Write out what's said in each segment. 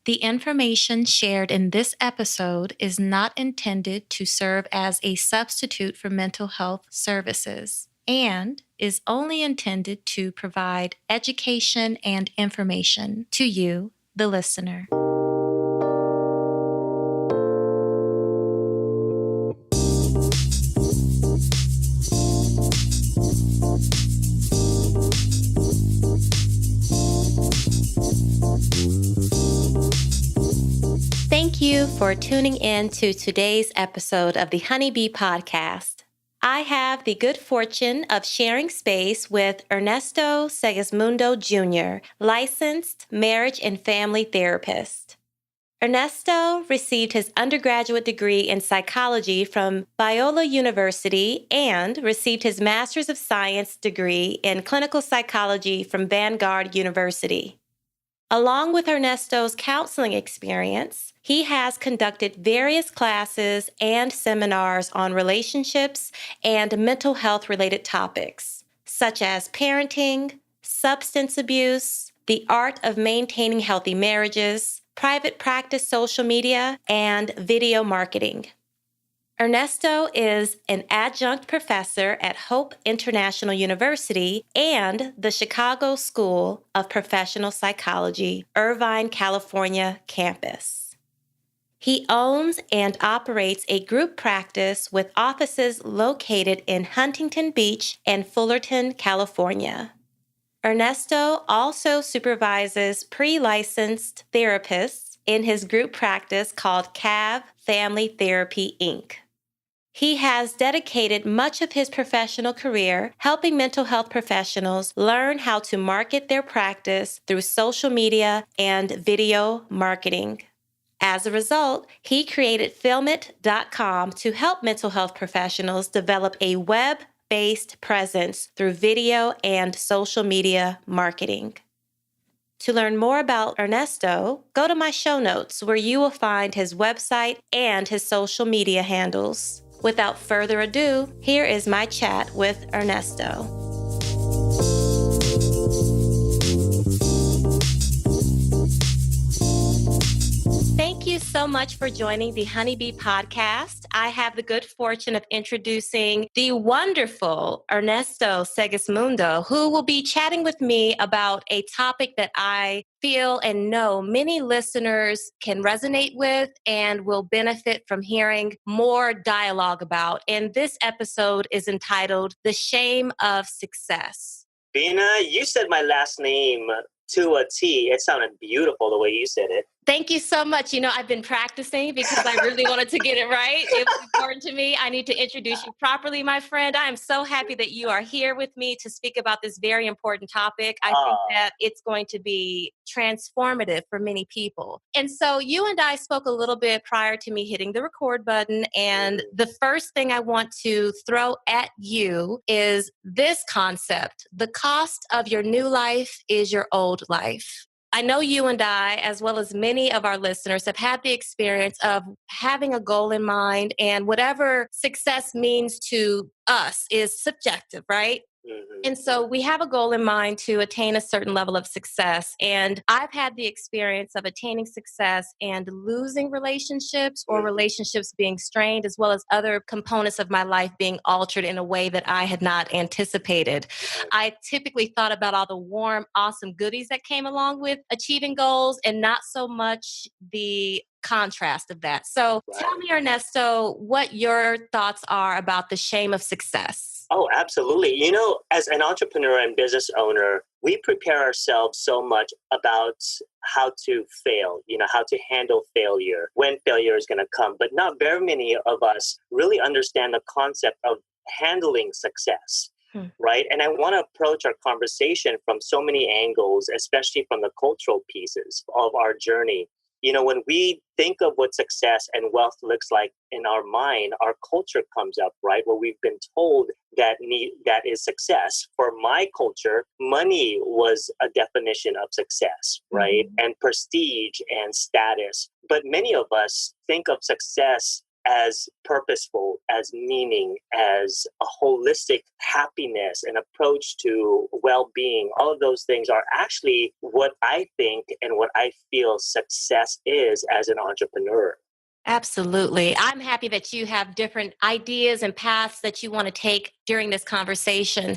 The information shared in this episode is not intended to serve as a substitute for mental health services and is only intended to provide education and information to you, the listener. Thank you for tuning in to today's episode of the Honeybee Podcast. I have the good fortune of sharing space with Ernesto Segismundo Jr., licensed marriage and family therapist. Ernesto received his undergraduate degree in psychology from Biola University and received his Master's of Science degree in clinical psychology from Vanguard University. Along with Ernesto's counseling experience, he has conducted various classes and seminars on relationships and mental health-related topics, such as parenting, substance abuse, the art of maintaining healthy marriages, private practice social media, and video marketing. Ernesto is an adjunct professor at Hope International University and the Chicago School of Professional Psychology, Irvine, California campus. He owns and operates a group practice with offices located in Huntington Beach and Fullerton, California. Ernesto also supervises pre-licensed therapists in his group practice called CAV Family Therapy, Inc. He has dedicated much of his professional career helping mental health professionals learn how to market their practice through social media and video marketing. As a result, he created Filmit.com to help mental health professionals develop a web-based presence through video and social media marketing. To learn more about Ernesto, go to my show notes where you will find his website and his social media handles. Without further ado, here is my chat with Ernesto. Thank you so much for joining the Honeybee Podcast. I have the good fortune of introducing the wonderful Ernesto Segismundo, who will be chatting with me about a topic that I feel and know many listeners can resonate with and will benefit from hearing more dialogue about. And this episode is entitled The Shame of Success. Vena, you said my last name to a T. It sounded beautiful the way you said it. Thank you so much. You know, I've been practicing because I really wanted to get it right. It was important to me. I need to introduce you properly, my friend. I am so happy that you are here with me to speak about this very important topic. I think that it's going to be transformative for many people. And so you and I spoke a little bit prior to me hitting the record button. And the first thing I want to throw at you is this concept. The cost of your new life is your old life. I know you and I, as well as many of our listeners, have had the experience of having a goal in mind, and whatever success means to us is subjective, right? Mm-hmm. And so we have a goal in mind to attain a certain level of success. And I've had the experience of attaining success and losing relationships or relationships being strained, as well as other components of my life being altered in a way that I had not anticipated. I typically thought about all the warm, awesome goodies that came along with achieving goals and not so much the contrast of that. So tell me, Ernesto, what your thoughts are about the shame of success. Oh, absolutely. You know, as an entrepreneur and business owner, we prepare ourselves so much about how to fail, how to handle failure, when failure is going to come. But not very many of us really understand the concept of handling success. Right. And I want to approach our conversation from so many angles, especially from the cultural pieces of our journey. You know, when we think of what success and wealth looks like in our mind, our culture comes up, right? Where we've been told that is success. For my culture, money was a definition of success, right? And prestige and status. But many of us think of success as purposeful, as meaning, as a holistic happiness, an approach to well-being. All of those things are actually what I think and what I feel success is as an entrepreneur. Absolutely. I'm happy that you have different ideas and paths that you want to take during this conversation.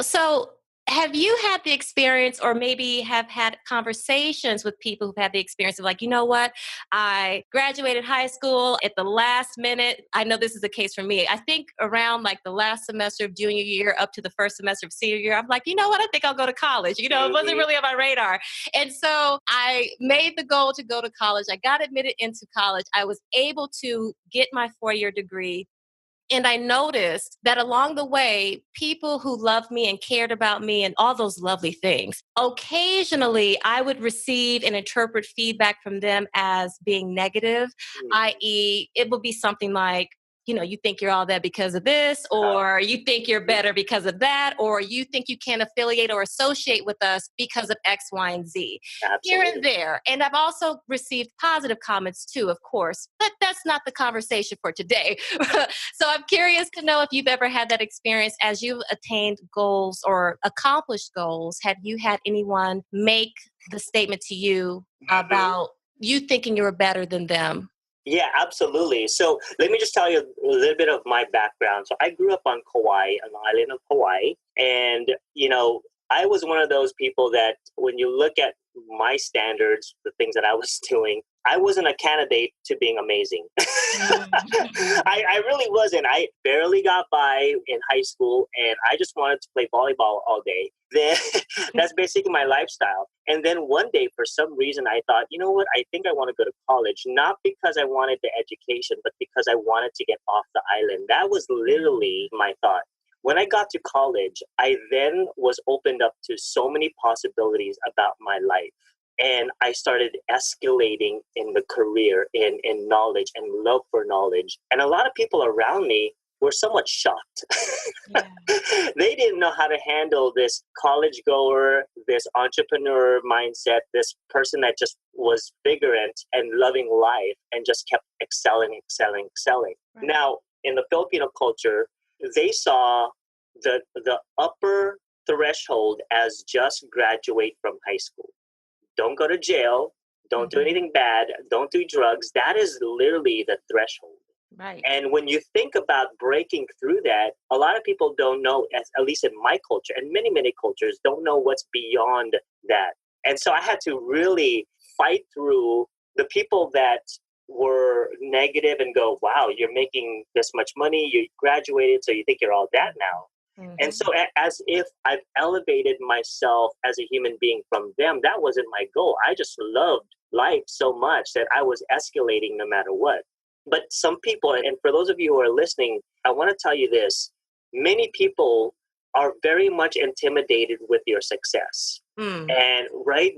So have you had the experience or maybe have had conversations with people who've had the experience of like, you know what? I graduated high school at the last minute. I know this is the case for me. I think around like the last semester of junior year up to the first semester of senior year, I'm like, you know what? I think I'll go to college. It wasn't really on my radar. And so I made the goal to go to college. I got admitted into college. I was able to get my 4-year degree. And I noticed that along the way, people who loved me and cared about me and all those lovely things, occasionally I would receive and interpret feedback from them as being negative, i.e., it would be something like, you think you're all that because of this, or you think you're better because of that, or you think you can affiliate or associate with us because of X, Y, and Z. Here and there. And I've also received positive comments too, of course, but that's not the conversation for today. So I'm curious to know if you've ever had that experience as you've attained goals or accomplished goals. Have you had anyone make the statement to you about you thinking you were better than them? Yeah, absolutely. So let me just tell you a little bit of my background. So I grew up on Kauai, on the island of Hawaii. And, I was one of those people that when you look at my standards, the things that I was doing, I wasn't a candidate to being amazing. I really wasn't. I barely got by in high school and I just wanted to play volleyball all day. Then that's basically my lifestyle. And then one day, for some reason, I thought, you know what? I think I want to go to college, not because I wanted the education, but because I wanted to get off the island. That was literally my thought. When I got to college, I then was opened up to so many possibilities about my life. And I started escalating in the career, in knowledge and love for knowledge. And a lot of people around me were somewhat shocked. Yeah. They didn't know how to handle this college goer, this entrepreneur mindset, this person that just was vigorant and loving life and just kept excelling. Right. Now, in the Filipino culture, they saw the upper threshold as just graduate from high school. Don't go to jail. Don't do anything bad. Don't do drugs. That is literally the threshold. Right. And when you think about breaking through that, a lot of people don't know, at least in my culture and many, many cultures, don't know what's beyond that. And so I had to really fight through the people that were negative and go, wow, you're making this much money. You graduated, so you think you're all that now. And so as if I've elevated myself as a human being from them, that wasn't my goal. I just loved life so much that I was escalating no matter what. But some people, and for those of you who are listening, I want to tell you this. Many people are very much intimidated with your success. And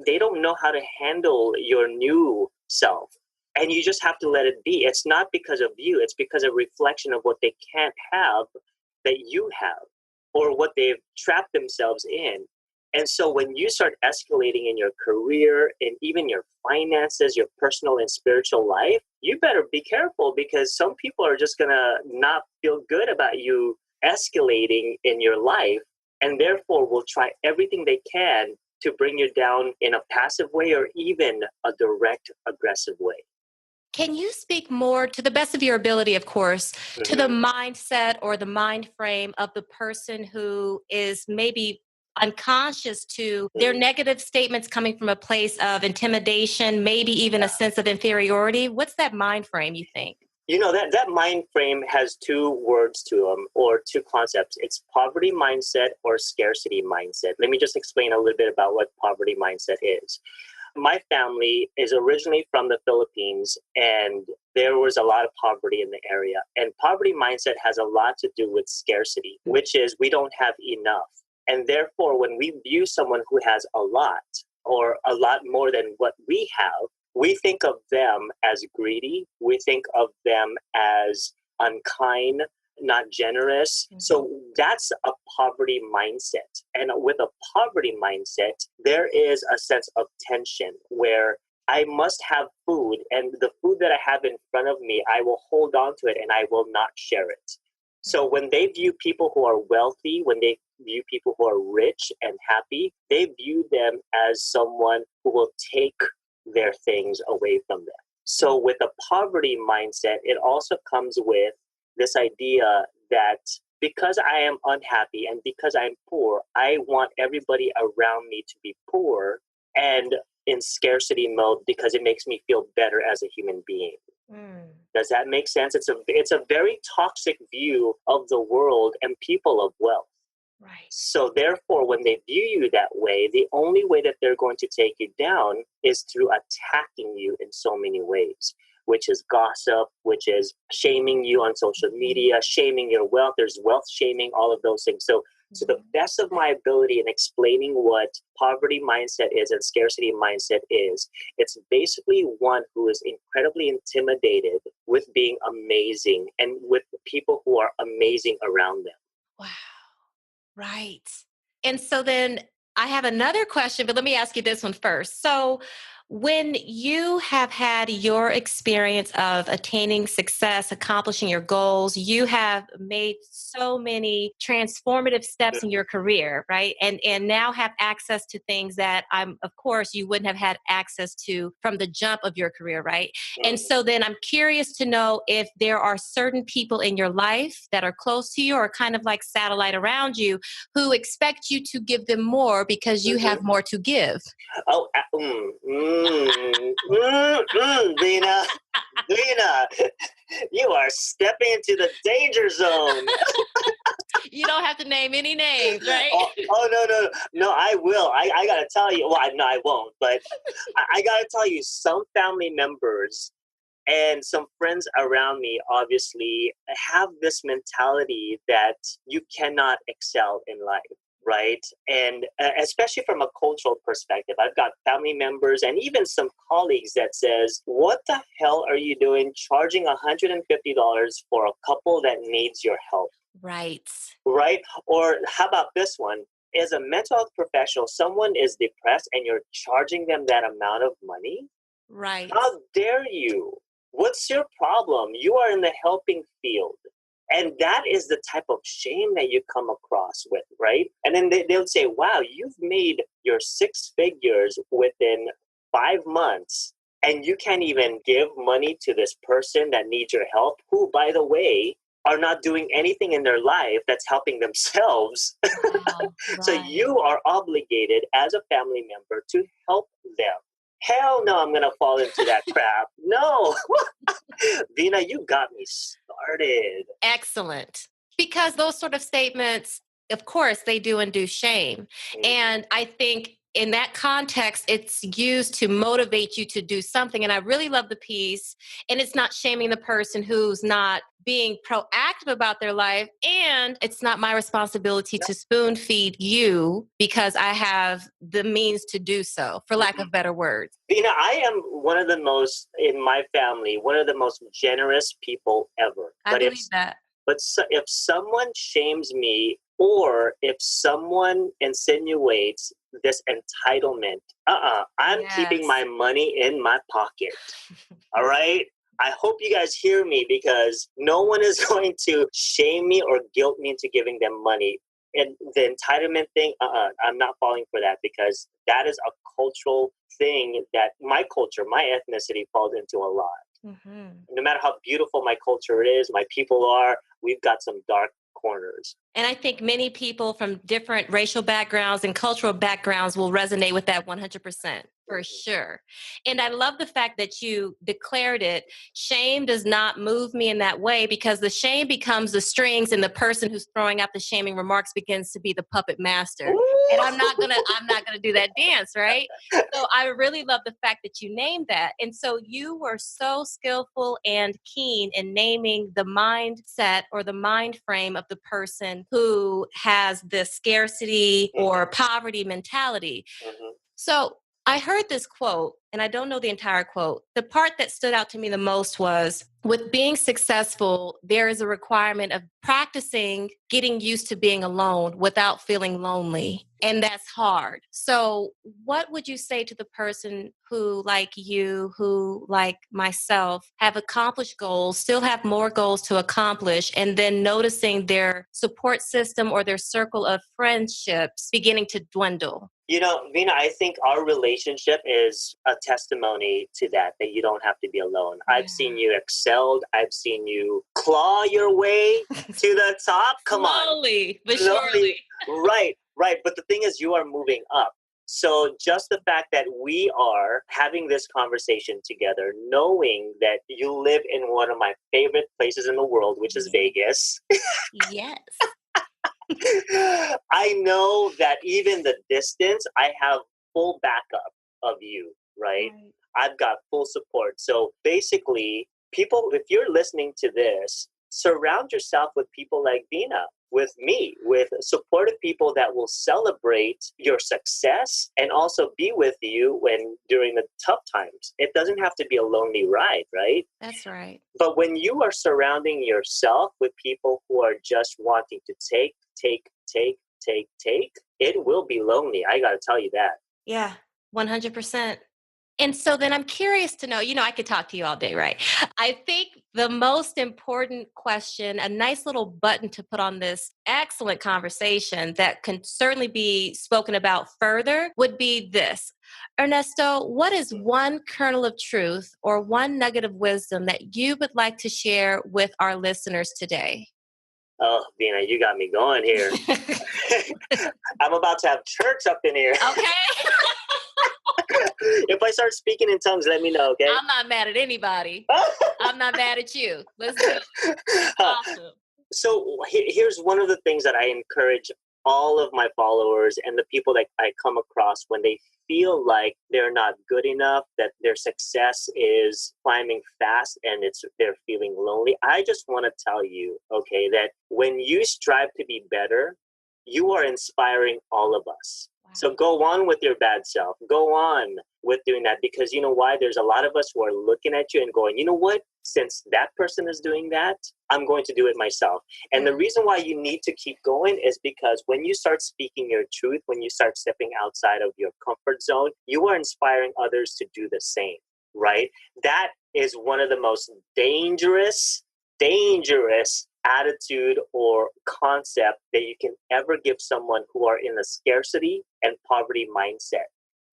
they don't know how to handle your new self. And you just have to let it be. It's not because of you. It's because of reflection of what they can't have that you have, or what they've trapped themselves in. And so when you start escalating in your career and even your finances, your personal and spiritual life, you better be careful, because some people are just going to not feel good about you escalating in your life, and therefore will try everything they can to bring you down in a passive way or even a direct, aggressive way. Can you speak more, to the best of your ability, of course, to the mindset or the mind frame of the person who is maybe unconscious to their negative statements coming from a place of intimidation, maybe even a sense of inferiority? What's that mind frame, you think? That mind frame has two words to them, or two concepts. It's poverty mindset or scarcity mindset. Let me just explain a little bit about what poverty mindset is. My family is originally from the Philippines, and there was a lot of poverty in the area. And poverty mindset has a lot to do with scarcity, which is we don't have enough. And therefore, when we view someone who has a lot, or a lot more than what we have, we think of them as greedy. We think of them as unkind, not generous. So that's a poverty mindset. And with a poverty mindset, there is a sense of tension where I must have food, and the food that I have in front of me, I will hold on to it and I will not share it. So when they view people who are wealthy, when they view people who are rich and happy, they view them as someone who will take their things away from them. So with a poverty mindset, it also comes with this idea that because I am unhappy and because I'm poor, I want everybody around me to be poor and in scarcity mode because it makes me feel better as a human being. Does that make sense? It's a very toxic view of the world and people of wealth. Right. So therefore, when they view you that way, the only way that they're going to take you down is through attacking you in so many ways, which is gossip, which is shaming you on social media, shaming your wealth. There's wealth shaming, all of those things. So to the best of my ability in explaining what poverty mindset is and scarcity mindset is, it's basically one who is incredibly intimidated with being amazing and with the people who are amazing around them. Wow. Right. And so then I have another question, but let me ask you this one first. So when you have had your experience of attaining success, accomplishing your goals, you have made so many transformative steps in your career, right? And now have access to things that of course, you wouldn't have had access to from the jump of your career, right? And so then I'm curious to know if there are certain people in your life that are close to you or kind of like satellite around you who expect you to give them more because you have more to give. Oh, Vena, you are stepping into the danger zone. You don't have to name any names, right? No, I will. I got to tell you, well, no, I won't, but I got to tell you, some family members and some friends around me obviously have this mentality that you cannot excel in life. Right. And especially from a cultural perspective, I've got family members and even some colleagues that says, what the hell are you doing charging $150 for a couple that needs your help? Right. Right. Or how about this one? As a mental health professional, someone is depressed and you're charging them that amount of money? Right. How dare you? What's your problem? You are in the helping field. And that is the type of shame that you come across with, right? And then they'll say, wow, you've made your 6 figures within 5 months, and you can't even give money to this person that needs your help, who, by the way, are not doing anything in their life that's helping themselves. Wow, So right. you are obligated as a family member to help them. Hell no, I'm going to fall into that crap. No. Vena, you got me started. Excellent. Because those sort of statements, of course, they do induce shame. And I think in that context, it's used to motivate you to do something. And I really love the piece. And it's not shaming the person who's not being proactive about their life. And it's not my responsibility to spoon feed you because I have the means to do so, for lack of better words. Vena, I am one of the most, in my family, one of the most generous people ever. I believe that. But if someone shames me or if someone insinuates this entitlement, I'm keeping my money in my pocket. All right? I hope you guys hear me because no one is going to shame me or guilt me into giving them money. And the entitlement thing, I'm not falling for that because that is a cultural thing that my culture, my ethnicity falls into a lot. No matter how beautiful my culture is, my people are, we've got some dark corners. And I think many people from different racial backgrounds and cultural backgrounds will resonate with that 100%, for sure. And I love the fact that you declared it. Shame does not move me in that way because the shame becomes the strings and the person who's throwing out the shaming remarks begins to be the puppet master. And I'm not gonna do that dance, right? So I really love the fact that you named that. And so you were so skillful and keen in naming the mindset or the mind frame of the person who has the scarcity or poverty mentality. So I heard this quote, and I don't know the entire quote. The part that stood out to me the most was, with being successful, there is a requirement of practicing getting used to being alone without feeling lonely. And that's hard. So, what would you say to the person who, like you, who, like myself, have accomplished goals, still have more goals to accomplish, and then noticing their support system or their circle of friendships beginning to dwindle? You know, Vina, I think our relationship is a testimony to that you don't have to be alone. Yeah. I've seen you excelled. I've seen you claw your way to the top. Come Slowly, on. But surely. Right. But the thing is, you are moving up. So just the fact that we are having this conversation together, knowing that you live in one of my favorite places in the world, which is Vegas. Yes. I know that even the distance, I have full backup of you, right? I've got full support. So basically, people, if you're listening to this, surround yourself with people like Vina, with me, with supportive people that will celebrate your success and also be with you during the tough times. It doesn't have to be a lonely ride, right? That's right. But when you are surrounding yourself with people who are just wanting to take, it will be lonely. I got to tell you that. Yeah, 100%. And so then I'm curious to know, I could talk to you all day, right? I think the most important question, a nice little button to put on this excellent conversation that can certainly be spoken about further would be this. Ernesto, what is one kernel of truth or one nugget of wisdom that you would like to share with our listeners today? Oh, Vina, you got me going here. I'm about to have church up in here. Okay. If I start speaking in tongues, let me know, okay? I'm not mad at anybody. I'm not mad at you. Let's do it. Awesome. So here's one of the things that I encourage all of my followers and the people that I come across when they feel like they're not good enough, that their success is climbing fast and they're feeling lonely. I just want to tell you, okay, that when you strive to be better, you are inspiring all of us. Wow. So go on with your bad self. Go on with doing that, because you know why? There's a lot of us who are looking at you and going, you know what? Since that person is doing that, I'm going to do it myself. And the reason why you need to keep going is because when you start speaking your truth, when you start stepping outside of your comfort zone, you are inspiring others to do the same, right? That is one of the most dangerous attitude or concept that you can ever give someone who are in a scarcity and poverty mindset.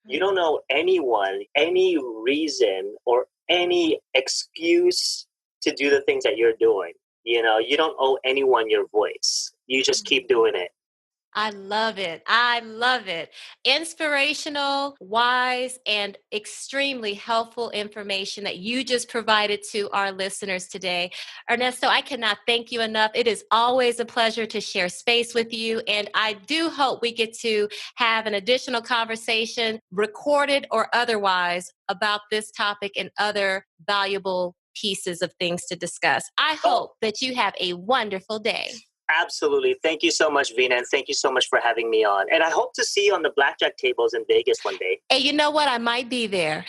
You don't know anyone, any reason, or any excuse to do the things that you're doing. You don't owe anyone your voice. You just keep doing it. I love it. I love it. Inspirational, wise, and extremely helpful information that you just provided to our listeners today. Ernesto, I cannot thank you enough. It is always a pleasure to share space with you. And I do hope we get to have an additional conversation, recorded or otherwise, about this topic and other valuable pieces of things to discuss. I hope that you have a wonderful day. Absolutely. Thank you so much, Vina, and thank you so much for having me on. And I hope to see you on the blackjack tables in Vegas one day. Hey, you know what? I might be there.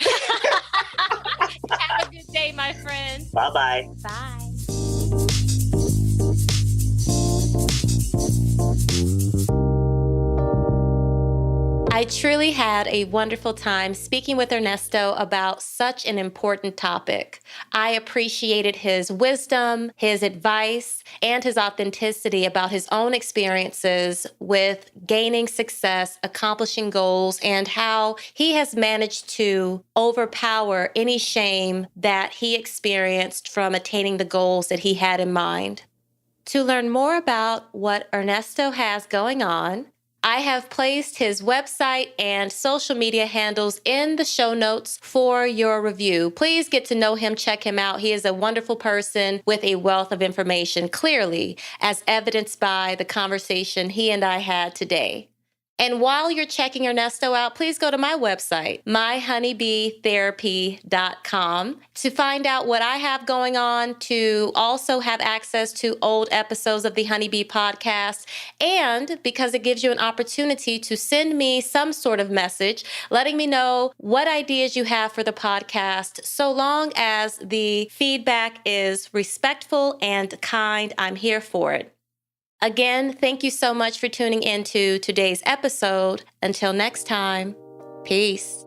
Have a good day, my friend. Bye-bye. Bye. I truly had a wonderful time speaking with Ernesto about such an important topic. I appreciated his wisdom, his advice, and his authenticity about his own experiences with gaining success, accomplishing goals, and how he has managed to overpower any shame that he experienced from attaining the goals that he had in mind. To learn more about what Ernesto has going on, I have placed his website and social media handles in the show notes for your review. Please get to know him, check him out. He is a wonderful person with a wealth of information, clearly, as evidenced by the conversation he and I had today. And while you're checking Ernesto out, please go to my website, myhoneybeetherapy.com, to find out what I have going on, to also have access to old episodes of the Honeybee podcast, and because it gives you an opportunity to send me some sort of message letting me know what ideas you have for the podcast. So long as the feedback is respectful and kind, I'm here for it. Again, thank you so much for tuning in to today's episode. Until next time, peace.